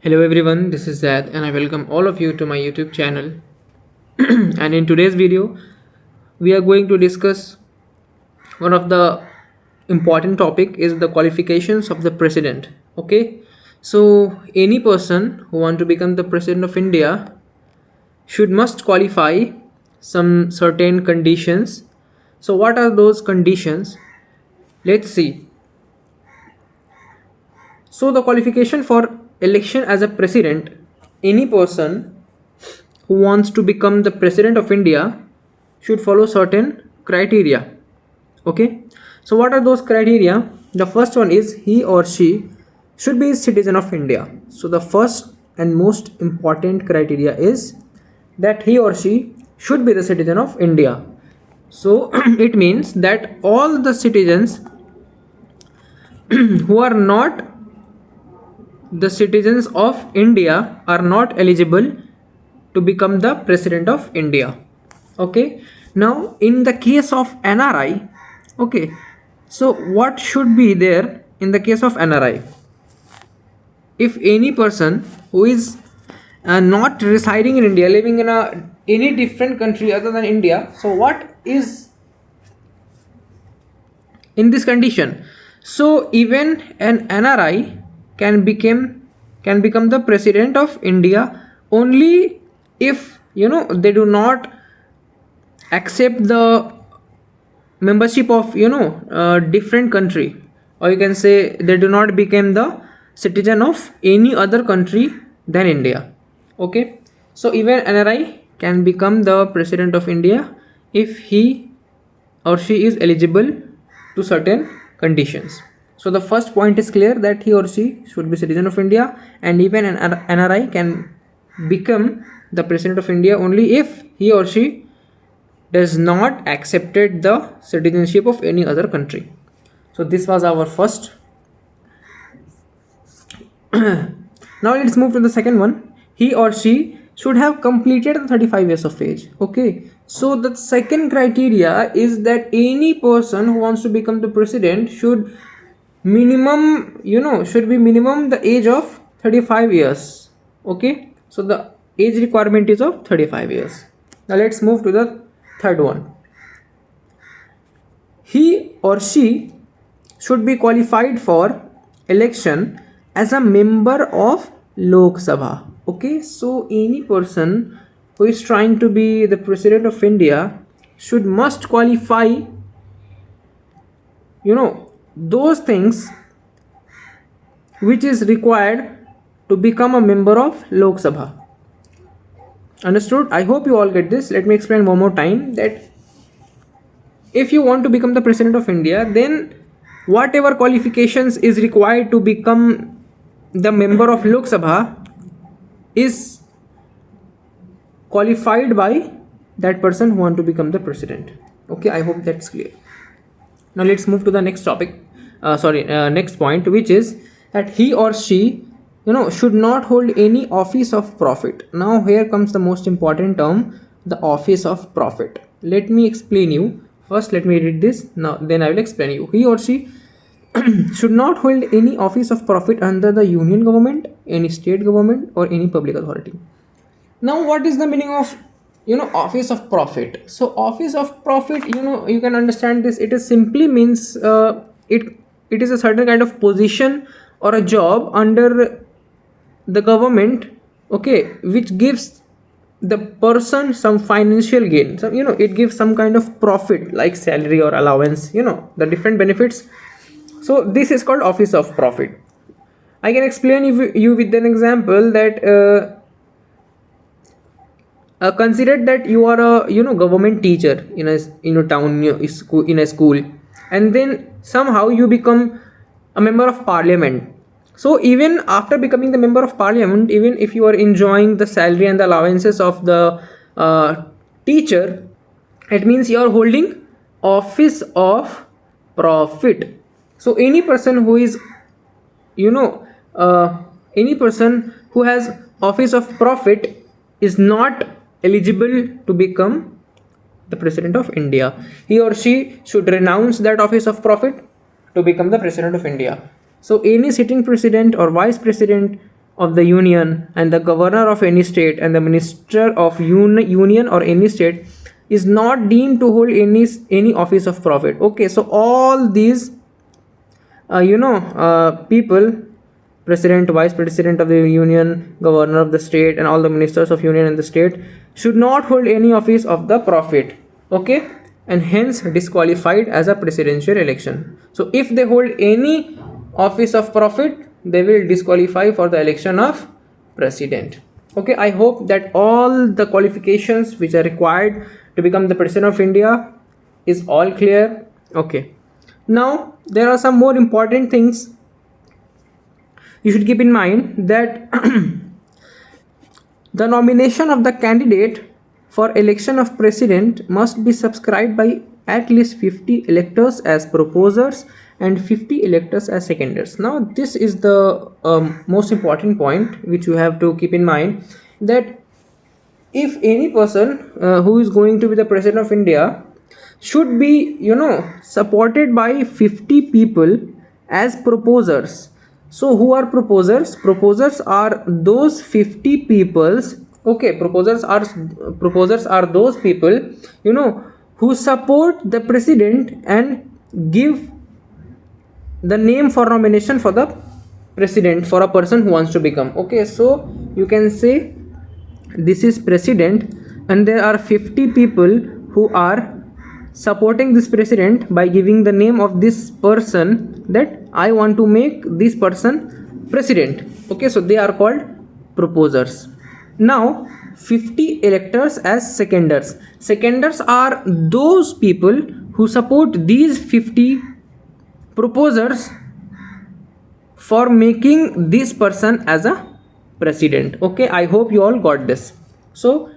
Hello everyone, this is Zad and I welcome all of you to my YouTube channel. And in today's video, we are going to discuss one of the important topic is the qualifications of the president. Okay, so any person who want to become the president of India should must qualify some certain conditions. So what are those conditions? Let's see. So the qualification for election as a president, any person who wants to become the president of India should follow certain criteria. Okay, so what are those criteria? The first one is he or she should be a citizen of India. So the first and most important criteria is that he or she should be the citizen of India. So it means that all the citizens who are not the citizens of India are not eligible to become the president of India. Okay, now in the case of NRI, okay, so what should be there in the case of NRI? If any person who is not residing in India, living in any different country other than India, so what is in this condition? So even an NRI can become the president of India only if they do not accept the membership of different country, or you can say they do not become the citizen of any other country than India. Okay, so even NRI can become the president of India if he or she is eligible to certain conditions. So the first point is clear that he or she should be citizen of India, and even an NRI can become the president of India only if he or she does not accepted the citizenship of any other country. So this was our first. Now let's move to the second one. He or she should have completed 35 years of age. Okay, so the second criteria is that any person who wants to become the president should minimum the age of 35 years. Okay, so the age requirement is of 35 years. Now let's move to the third one. He or she should be qualified for election as a member of Lok Sabha. Okay, so any person who is trying to be the president of India must qualify those things which is required to become a member of Lok Sabha. Understood? I hope you all get this. Let me explain one more time that if you want to become the president of India, then whatever qualifications is required to become the member of Lok Sabha is qualified by that person who want to become the president. Okay, I hope that's clear. Now let's move to the next topic. Next point, which is that he or she should not hold any office of profit. Now here comes the most important term, the office of profit. Let me explain you. First let me read this, now then I will explain you. He or she should not hold any office of profit under the union government, any state government, or any public authority. Now what is the meaning of office of profit? So office of profit, you can understand this, it is simply means it is a certain kind of position or a job under the government, okay, which gives the person some financial gain. So it gives some kind of profit like salary or allowance, the different benefits. So this is called office of profit. I can explain you with an example that consider that you are a government teacher in a town, in a school, and then somehow you become a member of parliament. So even after becoming the member of parliament, even if you are enjoying the salary and the allowances of the teacher, it means you are holding office of profit. So any person who is any person who has office of profit is not eligible to become the president of India. He or she should renounce that office of profit to become the president of India. So any sitting president or vice president of the union and the governor of any state and the minister of union or any state is not deemed to hold any office of profit. Okay, so all these people, president, vice president of the union, governor of the state, and all the ministers of union and the state should not hold any office of the profit. Okay, and hence disqualified as a presidential election. So if they hold any office of profit, they will disqualify for the election of president. Okay, I hope that all the qualifications which are required to become the president of India is all clear. Okay, now there are some more important things you should keep in mind, that the nomination of the candidate for election of president must be subscribed by at least 50 electors as proposers and 50 electors as seconders. Now this is the most important point which you have to keep in mind, that if any person who is going to be the president of India should be supported by 50 people as proposers. So who are proposers? Proposers are those 50 peoples. Okay, proposers are those people who support the president and give the name for nomination for the president, for a person who wants to become. Okay, so you can say this is president and there are 50 people who are supporting this president by giving the name of this person, that I want to make this person president. Okay, so they are called proposers. Now 50 electors as seconders. Seconders are those people who support these 50 proposers for making this person as a president. Okay, I hope you all got this. So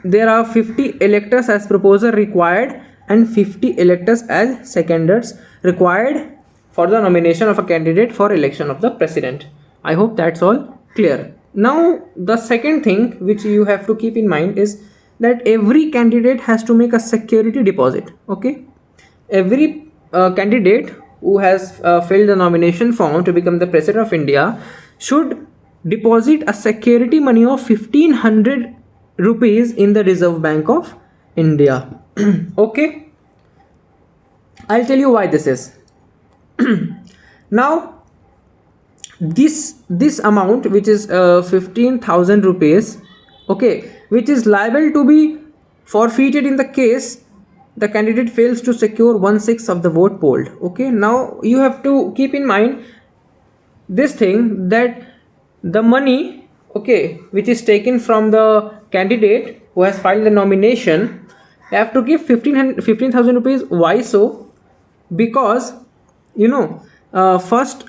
there are 50 electors as proposer required and 50 electors as seconders required for the nomination of a candidate for election of the president. I hope that's all clear. Now the second thing which you have to keep in mind is that every candidate has to make a security deposit. Okay, every candidate who has filled the nomination form to become the president of India should deposit a security money of 1500 rupees in the Reserve Bank of India. Okay, I'll tell you why this is. Now this amount, which is 15,000 rupees, okay, which is liable to be forfeited in the case the candidate fails to secure 1/6 of the vote polled. Okay, now you have to keep in mind this thing, that the money, okay, which is taken from the candidate who has filed the nomination, you have to give 15,000 rupees. Why so? Because first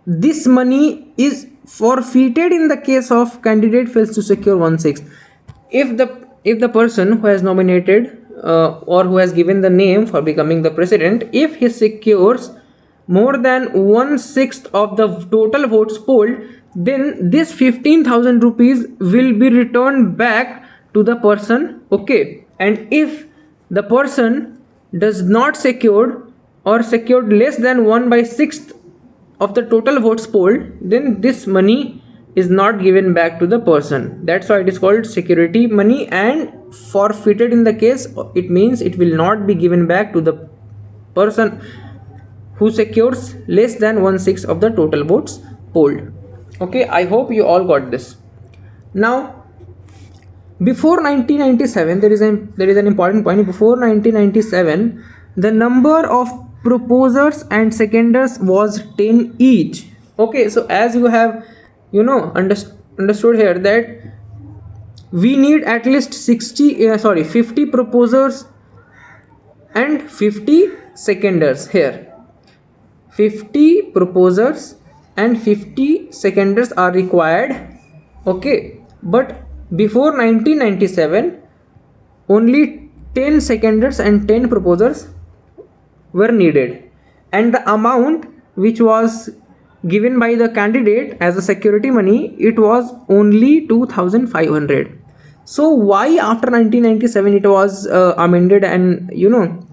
this money is forfeited in the case of candidate fails to secure 1/6. If the person who has nominated or who has given the name for becoming the president, if he secures more than 1/6 of the total votes polled, then this 15,000 rupees will be returned back to the person. Okay, and if the person does not secured or secured less than 1/6 of the total votes polled, then this money is not given back to the person. That's why it is called security money, and forfeited in the case, it means it will not be given back to the person who secures less than 1/6 of the total votes polled. Okay, I hope you all got this. Now before 1997, there is an important point. Before 1997, the number of proposers and seconders was 10 each. Okay, so as you have understood here, that we need at least 50 proposers and 50 seconders. Here 50 proposers and 50 seconders are required. Okay, but before 1997, only 10 seconders and 10 proposers were needed, and the amount which was given by the candidate as a security money, it was only 2,500. So why after 1997 it was amended and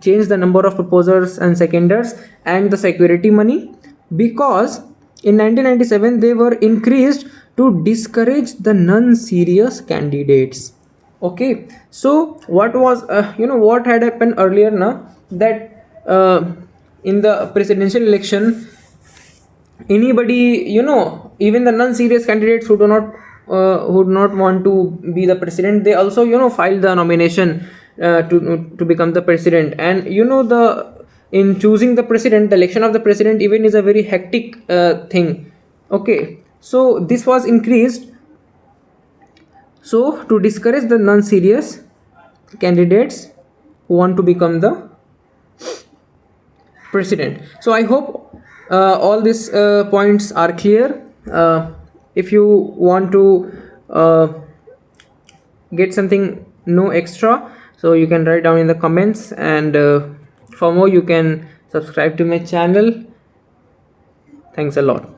changed the number of proposers and seconders and the security money? Because in 1997 they were increased to discourage the non-serious candidates. Okay, so what was what had happened earlier now, that in the presidential election, anybody, even the non-serious candidates who do not want to be the president, they also file the nomination to become the president. And the in choosing the president, the election of the president even is a very hectic thing. Okay, so this was increased so to discourage the non-serious candidates who want to become the president. So I hope all these points are clear. If you want to get something no extra, so you can write down in the comments, and for more you can subscribe to my channel. Thanks a lot.